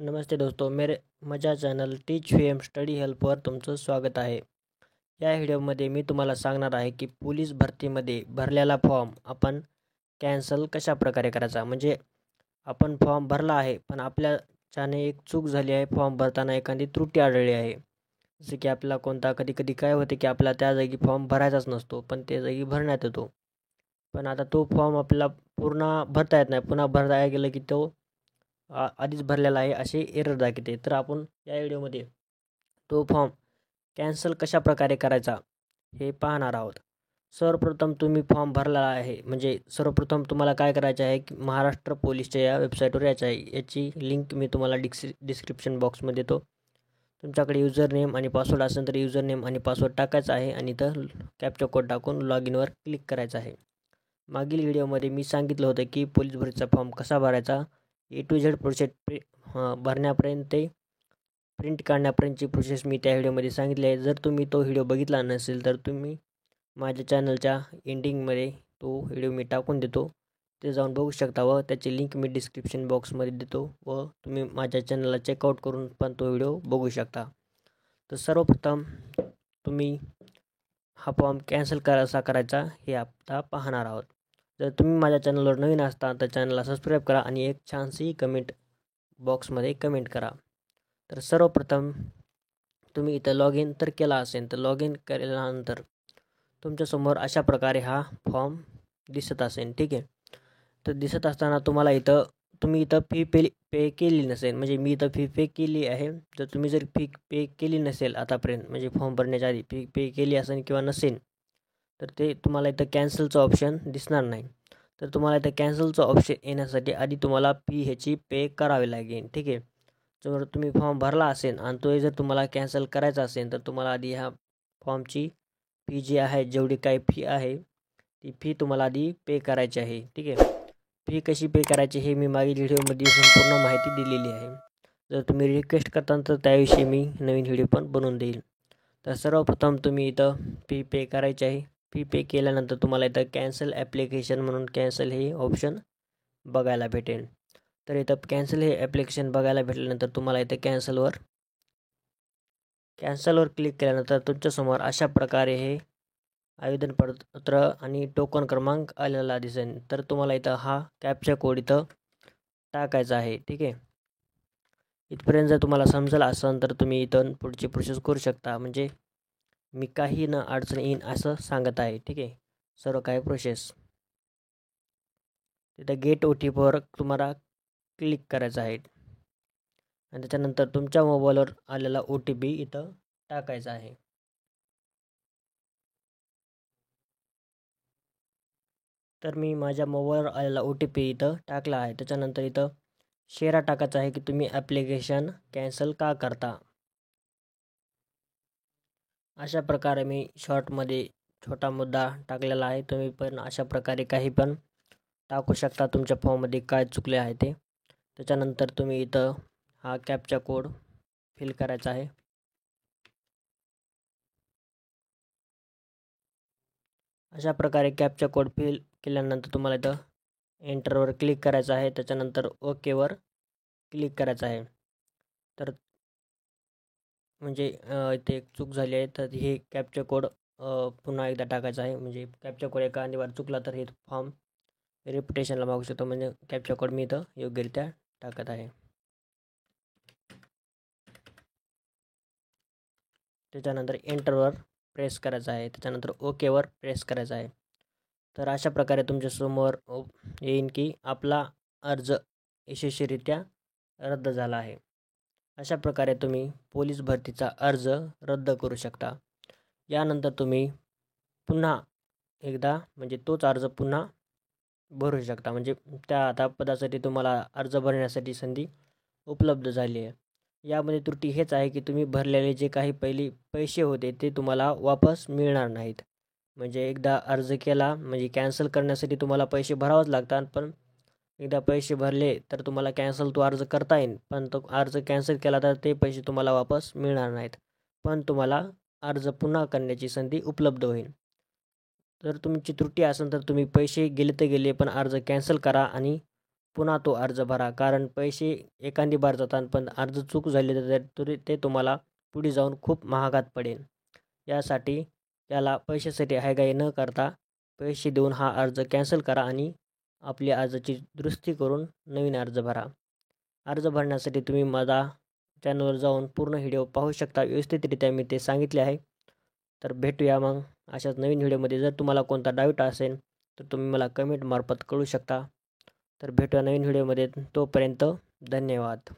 नमस्ते दोस्तों, मेरे माझ्या चॅनल टीच व्ही एम स्टडी हेल्पवर तुमचं स्वागत आहे. या व्हिडिओमध्ये मी तुम्हाला सांगणार आहे की पोलीस भरतीमध्ये भरलेला फॉर्म आपण कॅन्सल कशाप्रकारे करायचा. म्हणजे आपण फॉर्म भरला आहे, पण आपल्याच्याने एक चूक झाली आहे, फॉर्म भरताना एखादी त्रुटी आढळली आहे. जसे की आपला कोणता कधी-कधी काय होते की आपला त्या जागी फॉर्म भरायचाच नसतो, पण त्या जागी भरण्यात येतो. पण आता तो फॉर्म आपल्याला पूर्ण भरता येत नाही. पुन्हा भरायला गेलं की तो आधीच भरलेला आहे असे एरर दाखवते. तर आपण या व्हिडिओमध्ये तो फॉर्म कॅन्सल कशाप्रकारे करायचा हे पाहणार आहोत. सर्वप्रथम तुम्ही फॉर्म भरला आहे, म्हणजे सर्वप्रथम तुम्हाला काय करायचे आहे की महाराष्ट्र पोलीसच्या या वेबसाईटवर यायचं आहे. याची लिंक मी तुम्हाला डिस्क्रिप्शन बॉक्समध्ये देतो. तुमच्याकडे युजर नेम आणि पासवर्ड असेल तर युजर नेम आणि पासवर्ड टाकायचा आहे आणि इथं कॅप्चा कोड टाकून लॉग इनवर क्लिक करायचं आहे. मागील व्हिडिओमध्ये मी सांगितलं होतं की पोलीस भरतीचा फॉर्म कसा भरायचा, ए टू झेड प्रोसेस भरण्यापर्यंत ते प्रिंट काढण्यापर्यंतची प्रोसेस मी त्या व्हिडिओमध्ये सांगितली आहे. जर तुम्ही तो व्हिडिओ बघितला नसेल तर तुम्ही माझ्या चॅनलच्या एंडिंगमध्ये तो व्हिडिओ मी टाकून देतो, ते जाऊन बघू शकता व त्याची लिंक मी डिस्क्रिप्शन बॉक्समध्ये देतो व तुम्ही माझ्या चॅनलला चेकआउट करून पण तो व्हिडिओ बघू शकता. तर सर्वप्रथम तुम्ही हा फॉर्म कॅन्सल कसा करायचा हे आता पाहणार आहोत. जर तुम्ही माझ्या चॅनलवर नवीन असता तर चॅनलला सबस्क्राईब करा आणि एक छानशी कमेंट बॉक्समध्ये कमेंट करा. तर सर्वप्रथम तुम्ही इथं लॉग इन तर केला असेल, तर लॉग इन केल्यानंतर तुमच्यासमोर अशा प्रकारे हा फॉर्म दिसत असेल, ठीक आहे. तर दिसत असताना तुम्ही इथं फी पे केली नसेल, म्हणजे मी इथं फी पे केली आहे. तर तुम्ही जर फी पे केली नसेल आतापर्यंत, म्हणजे फॉर्म भरण्याच्या आधी फी पे केली असेल किंवा नसेल, तर ते तुम्हाला इथं कॅन्सलचं ऑप्शन दिसणार नाही. तर तुम्हाला इथं कॅन्सलचं ऑप्शन येण्यासाठी आधी तुम्हाला फी ह्याची पे करावी लागेल, ठीक आहे. जर तुम्ही फॉर्म भरला असेल आणि तो जर तुम्हाला कॅन्सल करायचा असेल तर तुम्हाला आधी ह्या फॉर्मची फी जी आहे, जेवढी काही फी आहे ती फी तुम्हाला आधी पे करायची आहे, ठीक आहे. फी कशी पे करायची हे मी मागील व्हिडिओमध्ये संपूर्ण माहिती दिलेली आहे. जर तुम्ही रिक्वेस्ट करता तर त्याविषयी मी नवीन व्हिडिओ पण बनवून देईल. तर सर्वप्रथम तुम्ही इथं फी पे करायची आहे. फी पे केल्यानंतर तुम्हाला इथं कॅन्सल ॲप्लिकेशन म्हणून कॅन्सल हे ऑप्शन बघायला भेटेल. तर इथं कॅन्सल हे ॲप्लिकेशन बघायला भेटल्यानंतर तुम्हाला इथं कॅन्सलवर क्लिक केल्यानंतर तुमच्यासमोर अशा प्रकारे हे आवेदनपत्र आणि टोकन क्रमांक आलेला दिसेल. तर तुम्हाला इथं हा कॅप्चा कोड इथं टाकायचा आहे, ठीक आहे. इथपर्यंत जर तुम्हाला समजलं असेल तर तुम्ही इथून पुढची प्रोसेस करू शकता. म्हणजे मी काही न अडचण येईन असं सांगत आहे, ठीक आहे. सर्व काही प्रोसेस तिथं गेट ओ टी पीवर तुम्हाला क्लिक करायचं आहे आणि त्याच्यानंतर तुमच्या मोबाईलवर आलेला ओ टी पी इथं टाकायचा आहे. तर मी माझ्या मोबाईलवर आलेला ओ टी पी इथं टाकला आहे. त्याच्यानंतर इथं शेरा टाकायचा आहे की तुम्ही ॲप्लिकेशन कॅन्सल का करता. अशा प्रकारे मी शॉर्टमध्ये छोटा मुद्दा टाकलेला आहे. तुम्ही पण अशा प्रकारे काही पण टाकू शकता तुमच्या फॉर्ममध्ये काय चुकले आहे ते. त्याच्यानंतर तुम्ही इथं हा कॅप्चा कोड फिल करायचा आहे. अशा प्रकारे कॅप्चा कोड फिल केल्यानंतर तुम्हाला इथं एंटरवर क्लिक करायचं आहे. त्याच्यानंतर ओकेवर क्लिक करायचं आहे. तर म्हणजे इथे एक चूक झाली आहे, तर हे कॅप्चा कोड पुन्हा एकदा टाकायचा आहे. म्हणजे कॅप्चा कोड एका वार चुकला तर हे फॉर्म रिपिटेशनला मागू शकतो. म्हणजे कॅप्चा कोड मी इथं योग्यरित्या टाकत आहे. त्याच्यानंतर एंटरवर प्रेस करायचं आहे. त्याच्यानंतर ओकेवर प्रेस करायचं आहे. तर अशा प्रकारे तुमच्यासमोर येईन की आपला अर्ज यशस्वीरित्या रद्द झाला आहे. अशा प्रकारे तुम्ही पोलीस भरतीचा अर्ज रद्द करू शकता. यानंतर तुम्ही पुन्हा एकदा म्हणजे तोच अर्ज पुन्हा भरू शकता. म्हणजे त्या आता पदासाठी तुम्हाला अर्ज भरण्यासाठी संधी उपलब्ध झाली आहे. यामध्ये त्रुटी हेच आहे की तुम्ही भरलेले जे काही पहिली पैसे होते ते तुम्हाला वापस मिळणार नाहीत. म्हणजे एकदा अर्ज केला म्हणजे कॅन्सल करण्यासाठी तुम्हाला पैसे भरावेच लागतात. पण एकदा पैसे भरले तर तुम्हाला कॅन्सल तो अर्ज करता येईल. पण तो अर्ज कॅन्सल केला तर ते पैसे तुम्हाला वापस मिळणार नाहीत. पण तुम्हाला अर्ज पुन्हा करण्याची संधी उपलब्ध होईल. जर तुमची त्रुटी असेल तर तुम्ही पैसे गेले तर गेले, पण अर्ज कॅन्सल करा आणि पुन्हा तो अर्ज भरा, कारण पैसे एखादी बार जातात पण अर्ज चूक झाली तर ते तुम्हाला पुढे जाऊन खूप महागात पडेल. यासाठी याला पैशासाठी हयगय न करता पैसे देऊन हा अर्ज कॅन्सल करा आणि आपल्या अर्जाची दुरुस्ती करून नवीन अर्ज भरा. अर्ज भरण्यासाठी तुम्ही माझा चॅनलवर जाऊन पूर्ण व्हिडिओ पाहू शकता. व्यवस्थितरित्या मी ते सांगितले आहे. तर भेटूया मग अशाच नवीन व्हिडिओमध्ये. जर तुम्हाला कोणता डाऊट असेल तर तुम्ही मला कमेंटमार्फत कळू शकता. तर भेटूया नवीन व्हिडिओमध्ये. तोपर्यंत धन्यवाद.